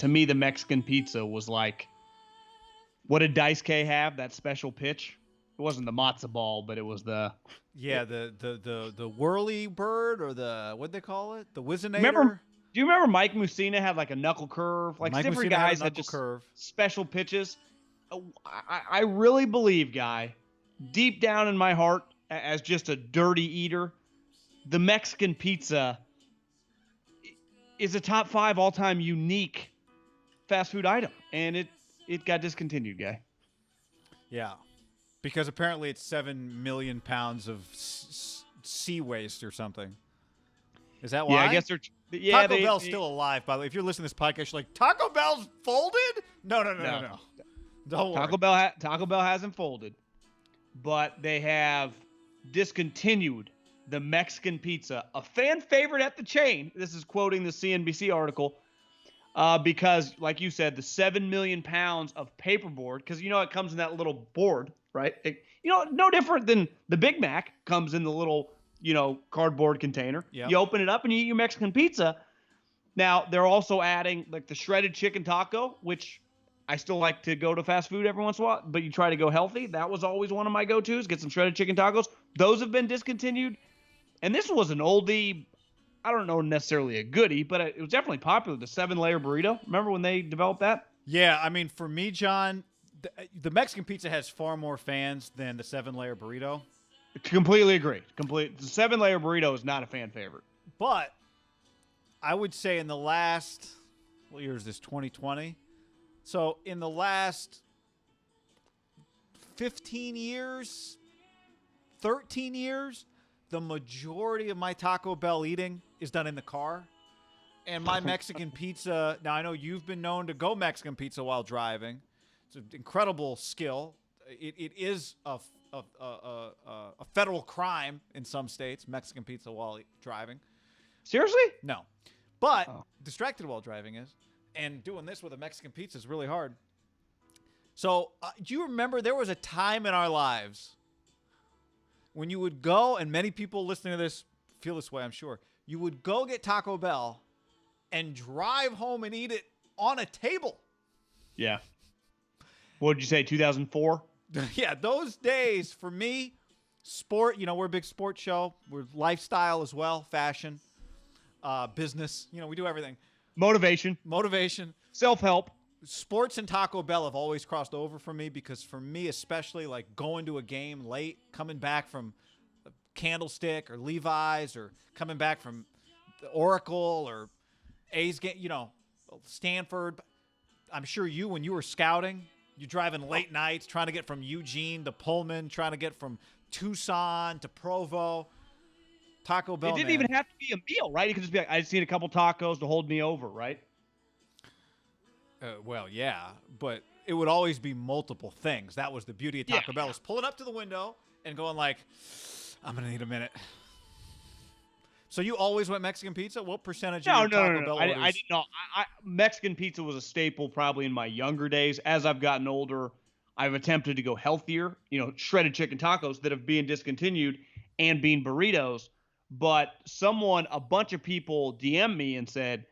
to me, the Mexican pizza was like, what did Dice K have? That special pitch? It wasn't the matzo ball, but it was the. Yeah, the whirly bird or the what'd they call it? The Remember? Wizinator. Do you remember Mike Musina had like a knuckle curve? Like Mike different Mussina had a guys had knuckle just curve. special pitches. I really believe, guy, deep down in my heart, as just a dirty eater, the Mexican pizza is a top 5 all-time unique fast food item, and it got discontinued, guy. Yeah, because apparently it's 7 million pounds of sea waste or something. Is that why? Yeah, I guess they're. Yeah, Taco Bell's still alive, by the way. If you're listening to this podcast, you're like, Taco Bell's folded? No. Don't worry. Taco Bell hasn't folded, but they have discontinued the Mexican pizza, a fan favorite at the chain. This is quoting the CNBC article, because, like you said, the 7 million pounds of paperboard, because it comes in that little board, right? No different than the Big Mac comes in the little cardboard container. Yep. You open it up and you eat your Mexican pizza. Now they're also adding like the shredded chicken taco, which I still like to go to fast food every once in a while, but you try to go healthy. That was always one of my go-tos, get some shredded chicken tacos. Those have been discontinued. And this was an oldie, I don't know necessarily a goodie, but it was definitely popular, the 7-layer burrito. Remember when they developed that? Yeah, I mean, for me, John, the Mexican pizza has far more fans than the 7-layer burrito. Completely agree. The 7-layer burrito is not a fan favorite. But I would say in the last, what year is this, 2020? So in the last 15 years, 13 years, the majority of my Taco Bell eating is done in the car. And my Mexican pizza, now I know you've been known to go Mexican pizza while driving. It's an incredible skill. It is a federal crime in some states, Mexican pizza while driving. Seriously? No. But distracted while driving is. And doing this with a Mexican pizza is really hard. So do you remember there was a time in our lives when you would go, and many people listening to this feel this way, I'm sure. You would go get Taco Bell and drive home and eat it on a table. Yeah. What did you say, 2004? Yeah, those days for me, sport, we're a big sports show. We're lifestyle as well, fashion, business. We do everything. Motivation. Self-help. Sports and Taco Bell have always crossed over for me because for me, especially like going to a game late, coming back from Candlestick or Levi's or coming back from the Oracle or A's game, Stanford. I'm sure when you were scouting, you're driving late nights, trying to get from Eugene to Pullman, trying to get from Tucson to Provo. Taco Bell. It didn't even have to be a meal, right? It could just be like, I just need a couple tacos to hold me over, right? Well, yeah, but it would always be multiple things. That was the beauty of Taco Bell, is pulling up to the window and going like, I'm going to need a minute. So you always went Mexican pizza? What percentage of your Taco Bell orders? I didn't know. Mexican pizza was a staple probably in my younger days. As I've gotten older, I've attempted to go healthier, shredded chicken tacos that have been discontinued and bean burritos. But a bunch of people DM'd me and said,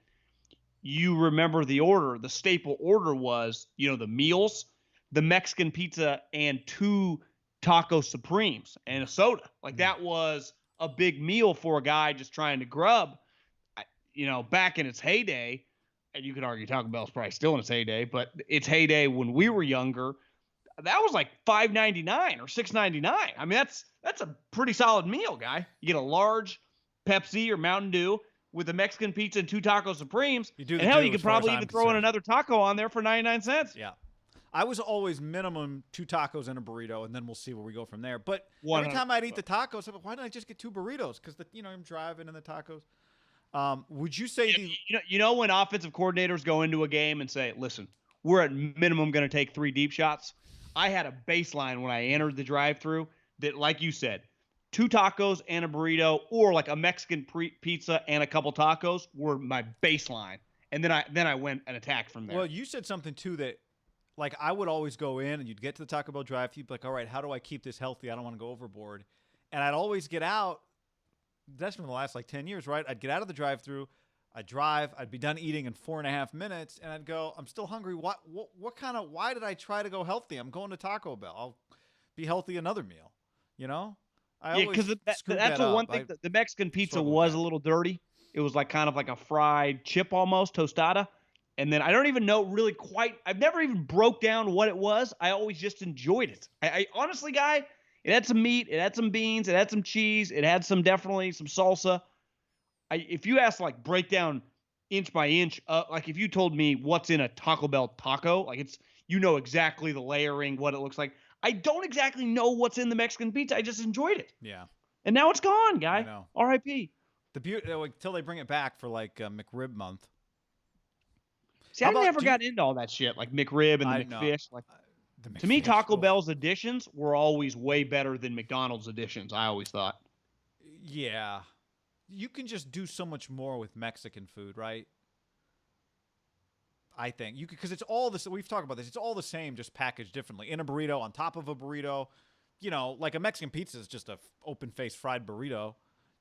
you remember the order. The staple order was, the meals, the Mexican pizza, and 2 taco supremes and a soda. Like that was a big meal for a guy just trying to grub, back in its heyday. And you could argue Taco Bell's probably still in its heyday, but its heyday when we were younger, that was like $5.99 or $6.99. I mean, that's a pretty solid meal, guy. You get a large Pepsi or Mountain Dew with a Mexican pizza and 2 taco supremes. You could probably even throw in another taco on there for 99 cents. Yeah. I was always minimum 2 tacos and a burrito, and then we'll see where we go from there. But every time I'd eat the tacos, I'm like, why didn't I just get 2 burritos? Because I'm driving and the tacos. Would you say when offensive coordinators go into a game and say, listen, we're at minimum going to take 3 deep shots? I had a baseline when I entered the drive-thru that, like you said, 2 tacos and a burrito, or like a Mexican pizza and a couple tacos were my baseline. And then I went and attacked from there. Well, you said something too that, like, I would always go in and you'd get to the Taco Bell drive-thru, you'd be like, all right, how do I keep this healthy? I don't want to go overboard. And I'd always get out. That's from the last like 10 years, right? I'd get out of the drive-thru, I'd drive. I'd be done eating in 4.5 minutes, and I'd go, I'm still hungry. Why did I try to go healthy? I'm going to Taco Bell. I'll be healthy another meal. You know, I Yeah, always because screwed that's that the up. one thing I that the Mexican pizza struggle with was that. a little dirty. It was like kind of like a fried chip almost, tostada. And then I don't even know really quite. I've never even broke down what it was. I always just enjoyed it. I honestly, guy, it had some meat, it had some beans, it had some cheese, it had some definitely some salsa. If you ask like break down inch by inch, like if you told me what's in a Taco Bell taco, like it's exactly the layering, what it looks like. I don't exactly know what's in the Mexican pizza. I just enjoyed it, Yeah, and now it's gone, I guy. know. R.I.P. The beauty until they bring it back for like McRib month. See, How I about never do you? got into all that shit, like McRib and I the know McFish. Like the to me, McFish. Taco Oh, Bell's additions were always way better than McDonald's additions. I always thought. yeah. You can just do so much more with Mexican food, right? I think you because it's all this. We've talked about this. It's all the same, just packaged differently in a burrito, on top of a burrito. Like a Mexican pizza is just a open faced fried burrito.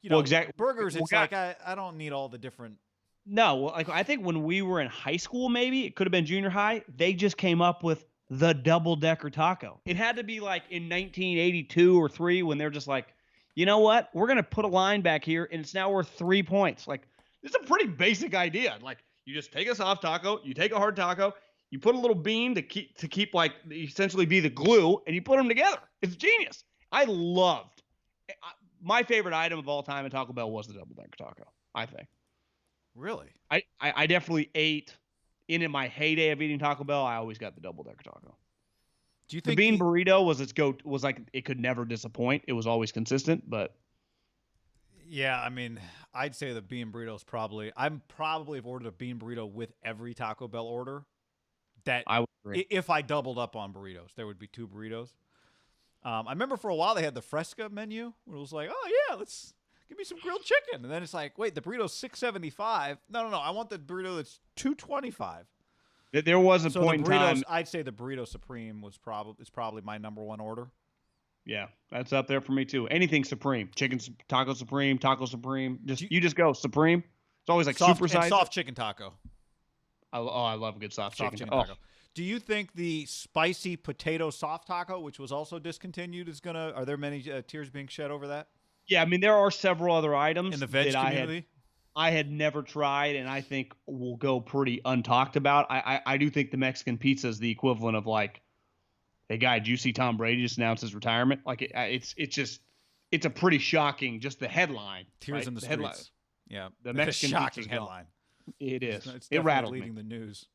Well, exactly. Burgers. Well, It's like I don't need all the different. no, well, like I think when we were in high school, maybe it could have been junior high. They just came up with the double decker taco. It had to be like in 1982 or three when they're just like, you know what? We're gonna put a line back here, and it's now worth 3 points. Like it's a pretty basic idea. Like you just take a soft taco, you take a hard taco, you put a little bean to keep like essentially be the glue, and you put them together. It's genius. I loved. My favorite item of all time at Taco Bell was the double decker taco. I think. Really? I definitely ate in my heyday of eating Taco Bell. I always got the double decker taco. Do you The think bean burrito was like it could never disappoint. It was always consistent, but Yeah, I mean, I'd say the bean burrito is probably. I'm probably have ordered a bean burrito with every Taco Bell order. That I would agree. if I doubled up on burritos, there would be 2 burritos. I remember for a while they had the Fresca menu where it was like, oh yeah, let's give me some grilled chicken, and then it's like, wait, the burrito's $6.75. No, I want the burrito that's $2.25. There was a So point the in burritos, time. I'd say the burrito supreme is probably my number one order. Yeah, that's up there for me too. Anything supreme, chicken taco supreme, taco supreme. Do you, You just go supreme. It's always like soft super and size. soft chicken taco. I love a good soft chicken. Taco. Do you think the spicy potato soft taco, which was also discontinued, is gonna? Are there many tears being shed over that Yeah, I mean there are several other items in the veg that community? I had never tried, and I think will go pretty untalked about. I do think the Mexican pizza is the equivalent of like, hey, guy, did you see Tom Brady just announced his retirement? Like it's a pretty shocking, just the headline. Tears right? in the headline. streets. Yeah, The it's Mexican a shocking pizza's gone. headline. It is. It's It definitely rattled leading me. the news.